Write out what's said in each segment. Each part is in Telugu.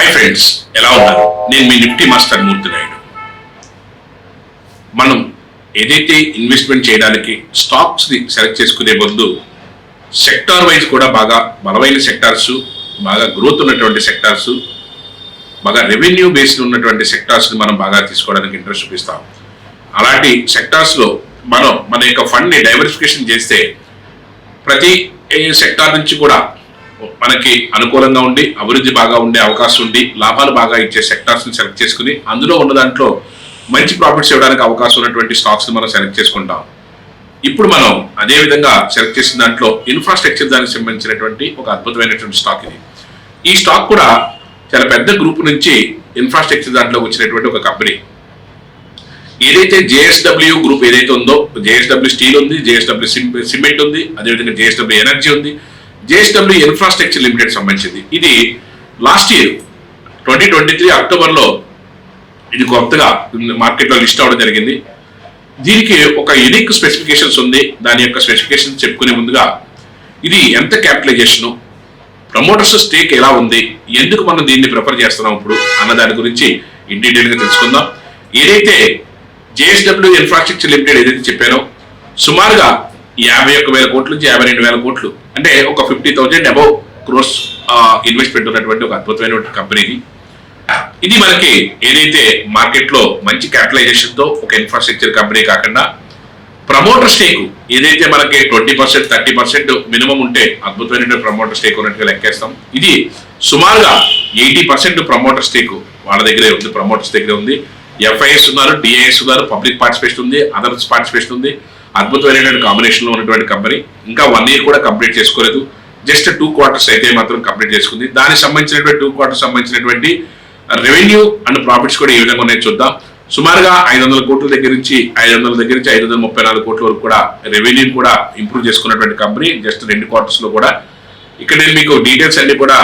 హాయ్ ఫ్రెండ్స్, ఎలా ఉన్నారు? నేను మీ నిఫ్టీ మాస్టర్ మూర్తి నాయుడు. మనం ఏదైతే ఇన్వెస్ట్మెంట్ చేయడానికి స్టాక్స్ని సెలెక్ట్ చేసుకునే ముందు సెక్టార్ వైజ్ కూడా బాగా బలమైన సెక్టార్స్, బాగా గ్రోత్ ఉన్నటువంటి సెక్టార్స్, బాగా రెవెన్యూ బేస్డ్ ఉన్నటువంటి సెక్టార్స్ని మనం బాగా తీసుకోవడానికి ఇంట్రెస్ట్ చూపిస్తాం. అలాంటి సెక్టార్స్లో మనం మన యొక్క ఫండ్ని డైవర్సిఫికేషన్ చేస్తే ప్రతి సెక్టార్ నుంచి కూడా మనకి అనుకూలంగా ఉండి అభివృద్ధి బాగా ఉండే అవకాశం ఉండి లాభాలు బాగా ఇచ్చే సెక్టార్స్ని సెలెక్ట్ చేసుకుని అందులో ఉన్న దాంట్లో మంచి ప్రాఫిట్స్ ఇవ్వడానికి అవకాశం ఉన్నటువంటి స్టాక్స్ని మనం సెలెక్ట్ చేసుకుంటాం. ఇప్పుడు మనం అదే విధంగా సెలెక్ట్ చేసిన దాంట్లో ఇన్ఫ్రాస్ట్రక్చర్ దానికి సంబంధించినటువంటి ఒక అద్భుతమైనటువంటి స్టాక్ ఇది. ఈ స్టాక్ కూడా చాలా పెద్ద గ్రూప్ నుంచి ఇన్ఫ్రాస్ట్రక్చర్ దాంట్లో వచ్చినటువంటి ఒక కంపెనీ. ఏదైతే జేఎస్డబ్ల్యూ గ్రూప్ ఏదైతే ఉందో, జేఎస్డబ్ల్యూ స్టీల్ ఉంది, జేఎస్డబ్ల్యూ సిమెంట్ ఉంది, అదేవిధంగా జేఎస్డబ్ల్యూ ఎనర్జీ ఉంది, జేఎస్డబ్ల్యూ ఇన్ఫ్రాస్ట్రక్చర్ లిమిటెడ్ సంబంధించింది. ఇది లాస్ట్ ఇయర్ 2023 అక్టోబర్లో ఇది కొత్తగా మార్కెట్లో లిస్ట్ అవ్వడం జరిగింది. దీనికి ఒక యూనిక్ స్పెసిఫికేషన్స్ ఉంది. దాని యొక్క స్పెసిఫికేషన్స్ చెప్పుకునే ముందుగా ఇది ఎంత క్యాపిటలైజేషను, ప్రమోటర్స్ స్టేక్ ఎలా ఉంది, ఎందుకు మనం దీన్ని ప్రిఫర్ చేస్తున్నాం ఇప్పుడు అన్న దాని గురించి ఇన్ డీటెయిల్గా తెలుసుకుందాం. ఏదైతే జేఎస్డబ్ల్యూ ఇన్ఫ్రాస్ట్రక్చర్ లిమిటెడ్ ఏదైతే చెప్పానో సుమారుగా 51,000 కోట్ల నుంచి 52,000 కోట్లు, అంటే ఒక 50,000 అబౌవ్ క్రోర్స్ ఇన్వెస్ట్మెంట్ ఉన్నటువంటి ఒక అద్భుతమైనటువంటి కంపెనీది. ఇది మనకి ఏదైతే మార్కెట్లో మంచి క్యాపిటలైజేషన్తో ఒక ఇన్ఫ్రాస్ట్రక్చర్ కంపెనీ కాకుండా ప్రమోటర్ స్టేక్ ఏదైతే మనకి 20%, 30% మినిమం ఉంటే అద్భుతమైన ప్రమోటర్ స్టేక్ ఉన్నట్టుగా లెక్కేస్తాం. ఇది సుమారుగా 80% ప్రమోటర్ స్టేక్ వాళ్ళ దగ్గరే ఉంది, ప్రమోటర్స్ దగ్గరే ఉంది. ఎఫ్ఐఎస్ ఉన్నారు, డిఐఎస్ ఉన్నారు, పబ్లిక్ పార్టిసిపేషన్ ఉంది, అదర్స్ పార్టిసిపేషన్ ఉంది. అద్భుతమైనటువంటి కాంబినేషన్లో ఉన్నటువంటి కంపెనీ. ఇంకా 1 year కూడా కంప్లీట్ చేసుకోలేదు, జస్ట్ 2 quarters అయితే మాత్రం కంప్లీట్ చేసుకుంది. దానికి సంబంధించినటువంటి 2 quarters సంబంధించినటువంటి రెవెన్యూ అండ్ ప్రాఫిట్స్ కూడా ఏ విధంగా ఉన్నాయో చూద్దాం. సుమారుగా 500 కోట్ల దగ్గర నుంచి 534 కోట్ల వరకు కూడా రెవెన్యూ కూడా ఇంప్రూవ్ చేసుకున్నటువంటి కంపెనీ జస్ట్ 2 quarters లో కూడా. ఇక్కడ నేను మీకు డీటెయిల్స్ అన్ని కూడా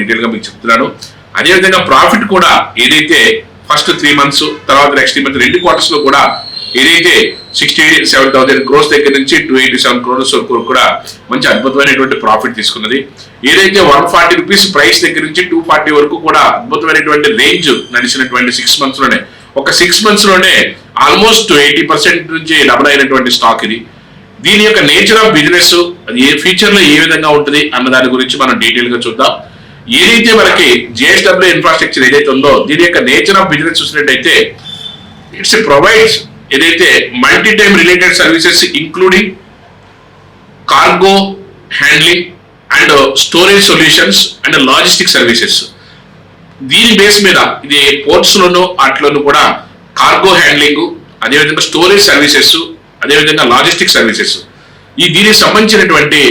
డీటెయిల్గా మీకు చెప్తున్నాను. అదేవిధంగా ప్రాఫిట్ కూడా ఏదైతే ఫస్ట్ 3 months తర్వాత నెక్స్ట్ మంత్ 2 quarters లో కూడా ఏదైతే 67,000 crores దగ్గర నుంచి 287 crores వరకు కూడా మంచి అద్భుతమైనటువంటి ప్రాఫిట్ తీసుకున్నది. ఏదైతే 140 రూపీస్ ప్రైస్ దగ్గర నుంచి 240 వరకు కూడా అద్భుతమైనటువంటి రేంజ్ నడిచినటువంటి 6 months లోనే, ఒక 6 months లోనే ఆల్మోస్ట్ 80% నుంచి డబుల్ అయినటువంటి స్టాక్ ఇది. దీని యొక్క nature of business A future లో ఏ విధంగా ఉంటుంది అన్న దాని గురించి మనం డీటెయిల్ గా చూద్దాం. ఏదైతే మనకి జేఎస్డబ్ల్యూ ఇన్ఫ్రాస్ట్రక్చర్ ఏదైతే ఉందో దీని యొక్క నేచర్ ఆఫ్ బిజినెస్ చూసినట్టయితే ఇట్స్ ప్రొవైడ్స్ ఏదైతే multi time related services including cargo handling and storage solutions and logistic services. దీని బేస్ మీద ఇది పోర్ట్స్ లోను వాటిలోనూ కూడా కార్గో హ్యాండ్లింగ్, అదేవిధంగా స్టోరేజ్ సర్వీసెస్, అదేవిధంగా లాజిస్టిక్ సర్వీసెస్, ఈ దీనికి సంబంధించినటువంటి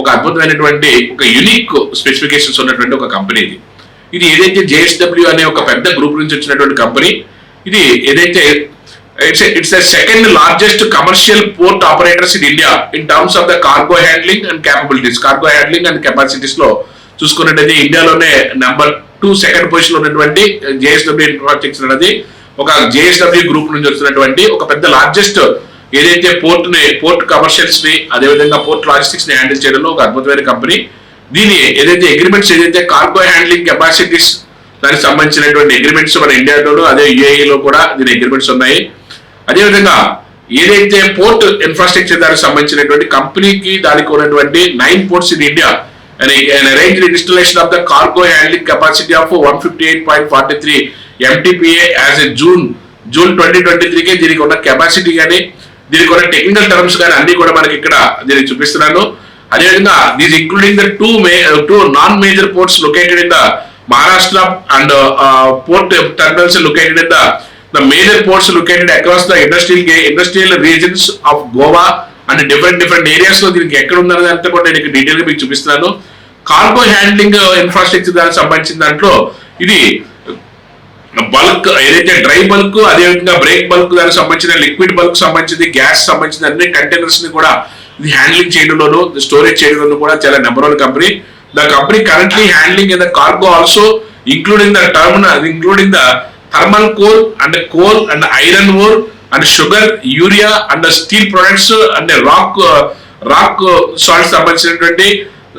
ఒక అద్భుతమైనటువంటి ఒక యూనిక్ స్పెసిఫికేషన్స్ ఉన్నటువంటి ఒక కంపెనీ ఇది. ఇది ఏదైతే జేఎస్డబ్ల్యూ అనే ఒక పెద్ద గ్రూప్ నుంచి వచ్చినటువంటి కంపెనీ. ఇది ఏదైతే it's the second largest commercial port operators in India in terms of the cargo handling and capabilities. Cargo handling and capacities లో చూసుకున్నట్టయితే ఇండియాలోనే నెంబర్ 2 సెకండ్ పొజిషన్ లో ఉన్నటువంటి జేఎస్డబ్ల్యూ ఇన్ఫ్రాస్ట్రక్చర్ అనేది ఒక జేఎస్డబ్ల్యూ గ్రూప్ నుంచి వచ్చినటువంటి ఒక పెద్ద లార్జెస్ట్ ఏదైతే పోర్ట్ కమర్షియల్స్ ని అదేవిధంగా పోర్ట్ లాజిస్టిక్స్ ని హ్యాండిల్ చేయడంలో ఒక అద్భుతమైన కంపెనీ. దీని ఏదైతే అగ్రిమెంట్స్ ఏదైతే కార్గో హ్యాండ్లింగ్ కెపాసిటీస్ దానికి సంబంధించినటువంటి అగ్రిమెంట్స్ మన ఇండియాలో అదే యూఏఈలో కూడా దీని అగ్రిమెంట్స్ ఉన్నాయి. అదేవిధంగా ఏదైతే పోర్ట్ ఇన్ఫ్రాస్ట్రక్చర్ దానికి సంబంధించినటువంటి కంపెనీకి దానికి ఉన్నటువంటి 9 ports in India and arranged installation of the cargo handling capacity of 158.43 MTPA as a June 2023 కి దీనికి ఉన్న కెపాసిటీ కానీ దీనికి ఉన్న టెక్నికల్ టర్మ్స్ కానీ అన్ని కూడా మనకి ఇక్కడ దీనికి చూపిస్తున్నాను. అదేవిధంగా these including the two non major ports located in the Maharashtra and port terminals located in the major ports located across the industrial regions of Goa and different areas లో దీనికి ఎక్కడ ఉందనేది అంతా కూడా నేను డీటెయిల్ గా మీకు చూపిస్తున్నాను. కార్గో హ్యాండ్లింగ్ ఇన్ఫ్రాస్ట్రక్చర్ దానికి సంబంధించిన దాంట్లో ఇది బల్క్ ఏదైతే డ్రై బల్క్, అదేవిధంగా బ్రేక్ బల్క్ దానికి సంబంధించిన లిక్విడ్ బల్క్ సంబంధించింది, గ్యాస్ సంబంధించిన అన్ని కంటైనర్స్ ని కూడా ఇది హ్యాండ్లింగ్ చేయడంలోను స్టోరేజ్ చేయడంలో కూడా చాలా number 1 company. The company currently handling in the cargo also including the thermal coal and iron ore and sugar, urea and steel products and rock salt సంబంధించినటువంటి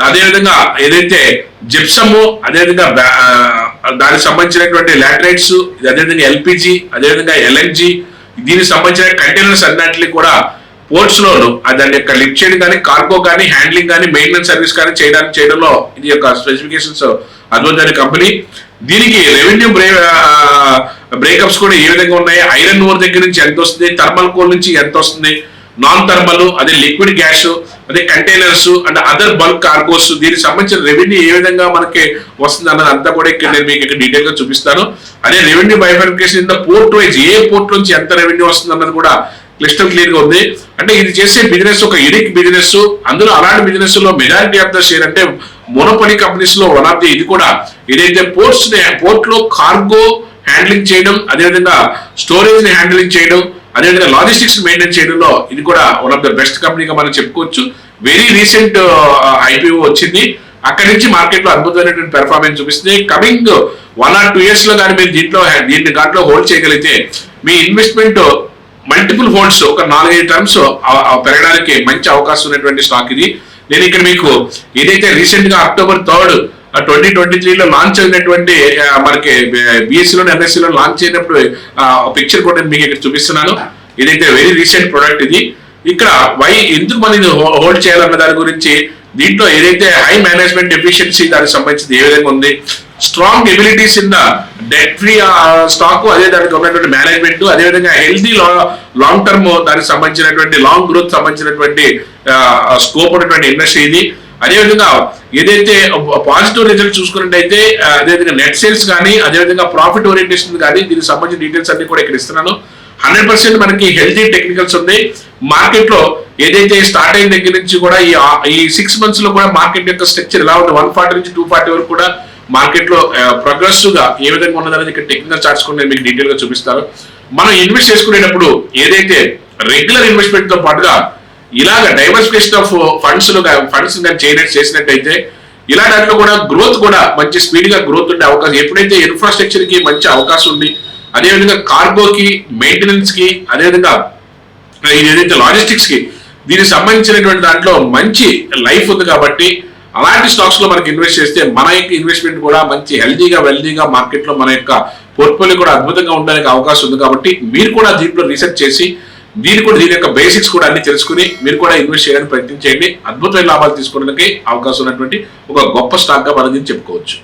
అదేవిధంగా ఏదైతే జిప్సము, అదేవిధంగా దానికి సంబంధించినటువంటి లాటరైట్స్, అదేవిధంగా ఎల్పిజి, అదేవిధంగా ఎల్ఎన్జి, దీనికి సంబంధించిన కంటైనర్స్ అన్నింటినీ కూడా పోర్ట్స్ లోను దాని యొక్క లిఫ్ట్ చేయడం కానీ, కార్గో కానీ, హ్యాండ్లింగ్ కానీ, మెయింటెనెన్స్ సర్వీస్ కానీ చేయడంలో ఇది యొక్క స్పెసిఫికేషన్స్ అద్భుతమైన కంపెనీ. దీనికి రెవెన్యూ బ్రేకప్స్ కూడా ఏ విధంగా ఉన్నాయి, ఐరన్ ఓర్ దగ్గర నుంచి ఎంత వస్తుంది, థర్మల్ కోల్ నుంచి ఎంత వస్తుంది, నాన్ థర్మల్, అదే లిక్విడ్ గ్యాస్, అదే containers and other bulk cargos, దీనికి సంబంధించిన రెవెన్యూ ఏ విధంగా మనకి వస్తుంది అన్నది అంతా కూడా ఇక్కడ నేను మీకు ఇక్కడ డీటెయిల్ గా చూపిస్తాను. అదే revenue bifurcation in the port wise, A port నుంచి ఎంత రెవెన్యూ వస్తుంది అన్నది కూడా క్లిస్టర్ క్లియర్ గా ఉంది. అంటే ఇది చేసే బిజినెస్ ఒక యూనిక్ బిజినెస్. అందులో అలాంటి బిజినెస్ లో మెజారిటీ ఆఫ్ ద షేర్ అంటే మోనోపొలీ కంపెనీస్ లో వన్ ఆఫ్ ది ఇది కూడా. ఏదైతే పోర్ట్ లో కార్గో హ్యాండ్లింగ్ చేయడం, అదేవిధంగా స్టోరేజ్ ని హ్యాండ్లింగ్ చేయడం, అదేవిధంగా లాజిస్టిక్స్ మెయింటైన్ చేయడంలో ఇది కూడా వన్ ఆఫ్ ద బెస్ట్ కంపెనీగా మనం చెప్పుకోవచ్చు. వెరీ రీసెంట్ ఐపీఓ వచ్చింది, అక్కడి నుంచి మార్కెట్ లో అద్భుతమైనటువంటి పెర్ఫార్మెన్స్ చూపిస్తుంది. కమింగ్ 1 or 2 years లో కానీ మీరు దీంట్లో హోల్డ్ చేయగలిగితే మీ ఇన్వెస్ట్మెంట్ మల్టిపుల్ హోల్డ్స్ ఒక 4-5 టర్మ్స్ పెరగడానికి మంచి అవకాశం ఉన్నటువంటి స్టాక్ ఇది. నేను ఇక్కడ మీకు ఏదైతే రీసెంట్ గా October 3, 2023లో లాంచ్ అయినటువంటి మనకి బిఎస్సిలో ఎంఎస్సిలో లాంచ్ అయినప్పుడు పిక్చర్ కూడా నేను మీకు ఇక్కడ చూపిస్తున్నాను. ఇదైతే వెరీ రీసెంట్ ప్రొడక్ట్ ఇది. ఇక్కడ ఎందుకు మనం ఇది హోల్డ్ చేయాలన్న దాని గురించి, దీంట్లో ఏదైతే హై మేనేజ్మెంట్ ఎఫిషియన్సీ దానికి సంబంధించి ఏ విధంగా ఉంది, strong abilities in the debt free stock, అదే దానికి ఉన్నటువంటి మేనేజ్మెంట్, అదేవిధంగా హెల్దీ లాంగ్ టర్మ్ దానికి సంబంధించినటువంటి లాంగ్ గ్రోత్ సంబంధించినటువంటి స్కోప్ ఉన్నటువంటి ఇండస్ట్రీ ఇది. అదేవిధంగా ఏదైతే పాజిటివ్ రిజల్ట్ చూసుకున్నట్టయితే అదేవిధంగా నెట్ సేల్స్ కానీ, అదేవిధంగా ప్రాఫిట్ ఓరియంటేషన్ కానీ, దీనికి సంబంధించిన డీటెయిల్స్ అన్ని కూడా ఇక్కడ ఇస్తున్నాను. 100% మనకి హెల్తీ టెక్నికల్స్ ఉన్నాయి. మార్కెట్ లో ఏదైతే స్టార్ట్ అయిన దగ్గర నుంచి కూడా ఈ 6 months లో కూడా మార్కెట్ యొక్క స్ట్రక్చర్ ఎలా ఉంది, 140 నుంచి 240 వరకు కూడా మార్కెట్ లో ప్రోగ్రెసివ్ గా ఏ విధంగా ఉన్నదనేది ఇక్కడ టెక్నికల్ చార్ట్స్ కూడా నేను మీకు డీటెయిల్ గా చూపిస్తాను. మనం ఇన్వెస్ట్ చేసుకునేటప్పుడు ఏదైతే రెగ్యులర్ ఇన్వెస్ట్మెంట్ తో పాటుగా ఇలాగ డైవర్సిఫికేషన్ ఆఫ్ ఫండ్స్ చేసినట్టయితే ఇలా దాంట్లో కూడా గ్రోత్ కూడా మంచి స్పీడ్ గా గ్రోత్ ఉండే అవకాశం, ఎప్పుడైతే ఇన్ఫ్రాస్ట్రక్చర్ కి మంచి అవకాశం ఉంది, అదేవిధంగా కార్గోకి, మెయింటెనెన్స్ కి, అదేవిధంగా ఏదైతే లాజిస్టిక్స్ కి దీనికి సంబంధించినటువంటి దాంట్లో మంచి లైఫ్ ఉంది. కాబట్టి అలాంటి స్టాక్స్ లో మనకి ఇన్వెస్ట్ చేస్తే మన యొక్క ఇన్వెస్ట్మెంట్ కూడా మంచి వెల్దీగా మార్కెట్ లో మన యొక్క పోర్ట్ఫోలియో కూడా అద్భుతంగా ఉండడానికి అవకాశం ఉంది. కాబట్టి మీరు కూడా దీంట్లో రీసెర్చ్ చేసి దీని యొక్క బేసిక్స్ కూడా అన్ని తెలుసుకుని మీరు కూడా ఇన్వెస్ట్ చేయడానికి ప్రయత్నం చేయండి. అద్భుతమైన లాభాలు తీసుకోవడానికి అవకాశం ఉన్నటువంటి ఒక గొప్ప స్టాక్ గా మనం దీన్ని చెప్పుకోవచ్చు.